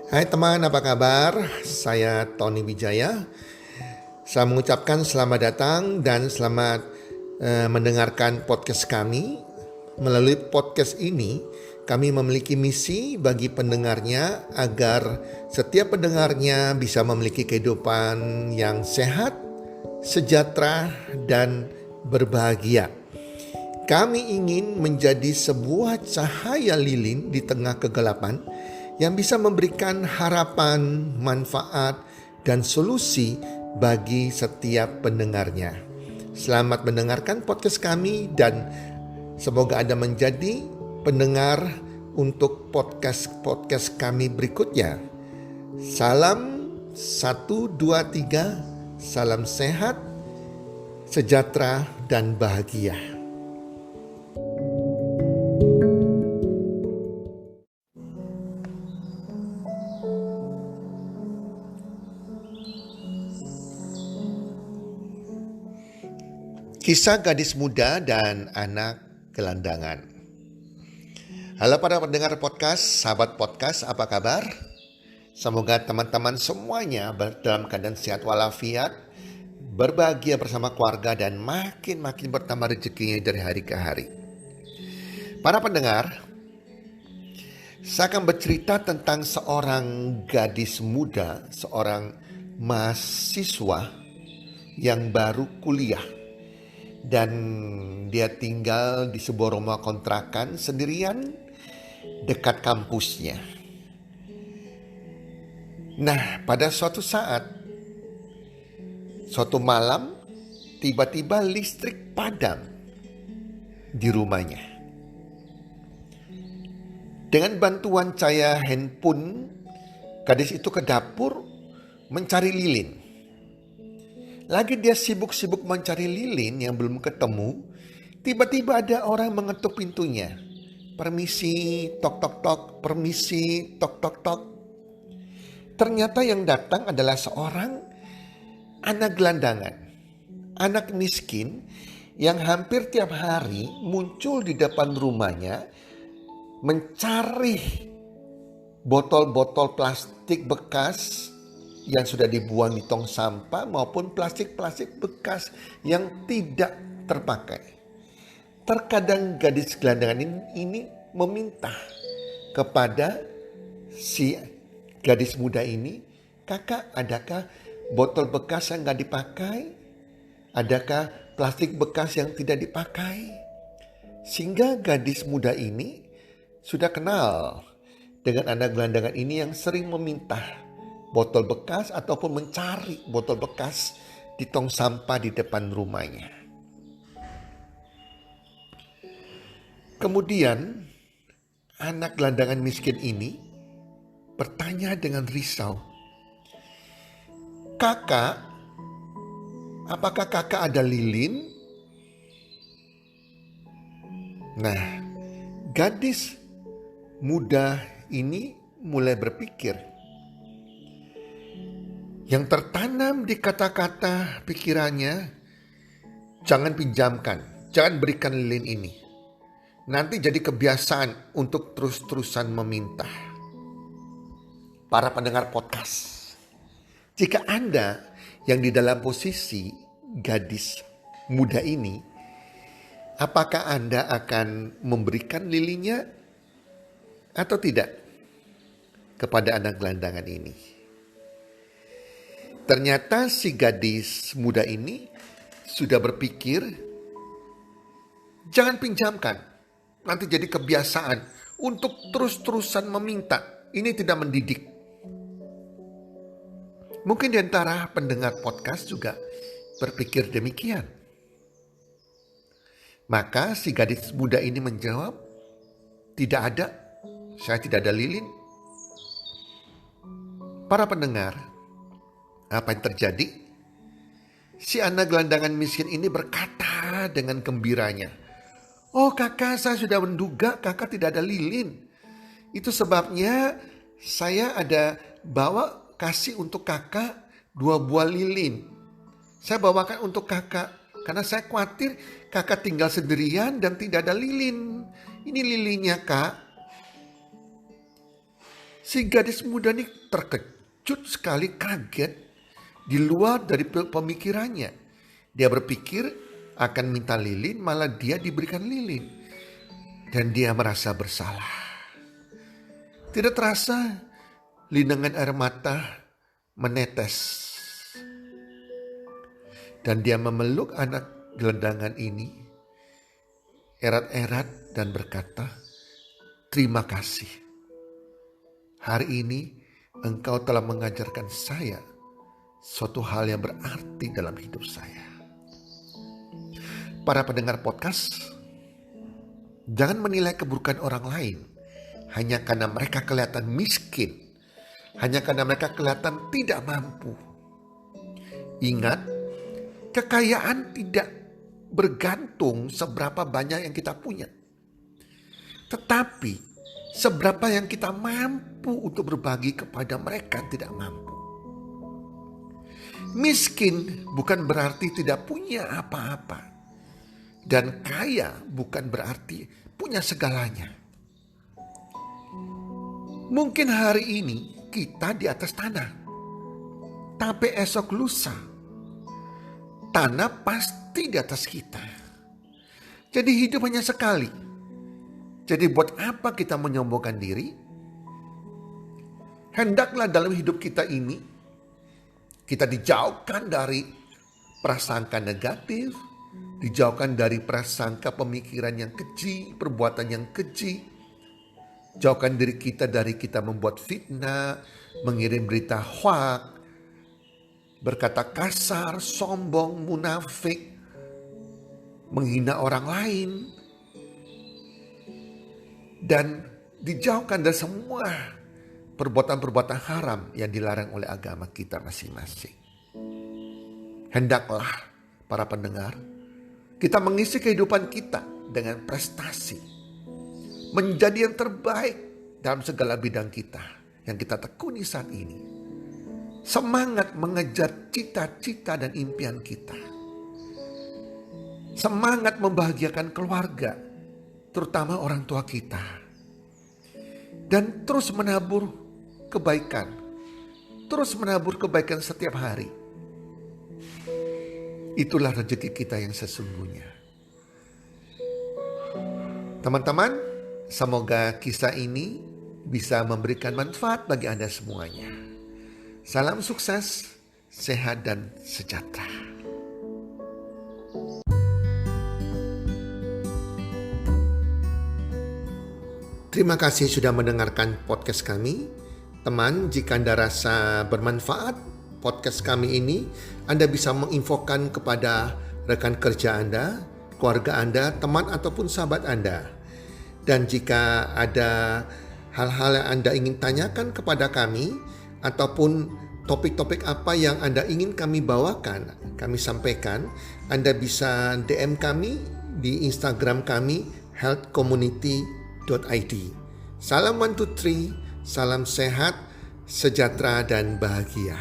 Hai teman, apa kabar? Saya Tony Wijaya. Saya mengucapkan selamat datang dan selamat mendengarkan podcast kami. Melalui podcast ini, kami memiliki misi bagi pendengarnya agar setiap pendengarnya bisa memiliki kehidupan yang sehat, sejahtera, dan berbahagia. Kami ingin menjadi sebuah cahaya lilin di tengah kegelapan yang bisa memberikan harapan, manfaat, dan solusi bagi setiap pendengarnya. Selamat mendengarkan podcast kami dan semoga Anda menjadi pendengar untuk podcast kami berikutnya. Salam 1, 2, 3, salam sehat, sejahtera, dan bahagia. Kisah gadis muda dan anak gelandangan. Halo para pendengar podcast, sahabat podcast, apa kabar? Semoga teman-teman semuanya dalam keadaan sehat walafiat, berbahagia bersama keluarga dan makin bertambah rezekinya dari hari ke hari. Para pendengar, saya akan bercerita tentang seorang gadis muda, seorang mahasiswa yang baru kuliah. Dan dia tinggal di sebuah rumah kontrakan sendirian dekat kampusnya. Nah, pada suatu saat, suatu malam, tiba-tiba listrik padam di rumahnya. Dengan bantuan cahaya handphone, gadis itu ke dapur mencari lilin. Lagi dia sibuk-sibuk mencari lilin yang belum ketemu, tiba-tiba ada orang mengetuk pintunya. Permisi, tok tok tok, permisi, tok tok tok. Ternyata yang datang adalah seorang anak gelandangan, anak miskin yang hampir tiap hari muncul di depan rumahnya mencari botol-botol plastik bekas yang sudah dibuang di tong sampah maupun plastik-plastik bekas yang tidak terpakai. Terkadang gadis gelandangan ini meminta kepada si gadis muda ini, "Kakak, adakah botol bekas yang gak dipakai? Adakah plastik bekas yang tidak dipakai?" Sehingga gadis muda ini sudah kenal dengan anak gelandangan ini yang sering meminta botol bekas ataupun mencari botol bekas di tong sampah di depan rumahnya. Kemudian anak gelandangan miskin ini bertanya dengan risau, "Kakak, apakah kakak ada lilin?" Nah, gadis muda ini mulai berpikir. Yang tertanam di kata-kata pikirannya, jangan pinjamkan, jangan berikan lilin ini. Nanti jadi kebiasaan untuk terus-terusan meminta. Para pendengar podcast, jika Anda yang di dalam posisi gadis muda ini, apakah Anda akan memberikan lilinnya atau tidak kepada anak gelandangan ini? Ternyata si gadis muda ini sudah berpikir, jangan pinjamkan, nanti jadi kebiasaan untuk terus-terusan meminta. Ini tidak mendidik. Mungkin di antara pendengar podcast juga berpikir demikian. Maka si gadis muda ini menjawab, "Tidak ada, saya tidak ada lilin." Para pendengar, apa yang terjadi? Si anak gelandangan miskin ini berkata dengan gembiranya, "Oh kakak, saya sudah menduga kakak tidak ada lilin. Itu sebabnya saya ada bawa kasih untuk kakak 2 buah lilin. Saya bawakan untuk kakak karena saya khawatir kakak tinggal sendirian dan tidak ada lilin. Ini lilinnya kak." Si gadis muda ini terkejut sekali, kaget, di luar dari pemikirannya. Dia berpikir akan minta lilin, malah dia diberikan lilin. Dan dia merasa bersalah. Tidak terasa linangan air mata menetes. Dan dia memeluk anak gelandangan ini, erat-erat, dan berkata, "Terima kasih. Hari ini engkau telah mengajarkan saya suatu hal yang berarti dalam hidup saya." Para pendengar podcast, jangan menilai keburukan orang lain hanya karena mereka kelihatan miskin, hanya karena mereka kelihatan tidak mampu. Ingat, kekayaan tidak bergantung seberapa banyak yang kita punya, tetapi seberapa yang kita mampu untuk berbagi kepada mereka tidak mampu. Miskin bukan berarti tidak punya apa-apa, dan kaya bukan berarti punya segalanya. Mungkin hari ini kita di atas tanah, tapi esok lusa tanah pasti di atas kita. Jadi hidup hanya sekali. Jadi buat apa kita menyombongkan diri? Hendaklah dalam hidup kita ini kita dijauhkan dari prasangka negatif, dijauhkan dari prasangka pemikiran yang keji, perbuatan yang keji. Jauhkan diri kita dari kita membuat fitnah, mengirim berita hoak, berkata kasar, sombong, munafik, menghina orang lain, dan dijauhkan dari semua perbuatan-perbuatan haram yang dilarang oleh agama kita masing-masing. Hendaklah para pendengar, kita mengisi kehidupan kita dengan prestasi, menjadi yang terbaik dalam segala bidang kita yang kita tekuni saat ini. Semangat mengejar cita-cita dan impian kita. Semangat membahagiakan keluarga, terutama orang tua kita. Dan terus menabur kebaikan. Terus menabur kebaikan setiap hari. Itulah rezeki kita yang sesungguhnya. Teman-teman, semoga kisah ini bisa memberikan manfaat bagi Anda semuanya. Salam sukses, sehat, dan sejahtera. Terima kasih sudah mendengarkan podcast kami. Teman, jika Anda rasa bermanfaat podcast kami ini, Anda bisa menginfokan kepada rekan kerja Anda, keluarga Anda, teman ataupun sahabat Anda. Dan jika ada hal-hal yang Anda ingin tanyakan kepada kami, ataupun topik-topik apa yang Anda ingin kami bawakan, kami sampaikan, Anda bisa DM kami di Instagram kami healthcommunity.id. Salam 1, 2, 3, salam sehat, sejahtera, dan bahagia.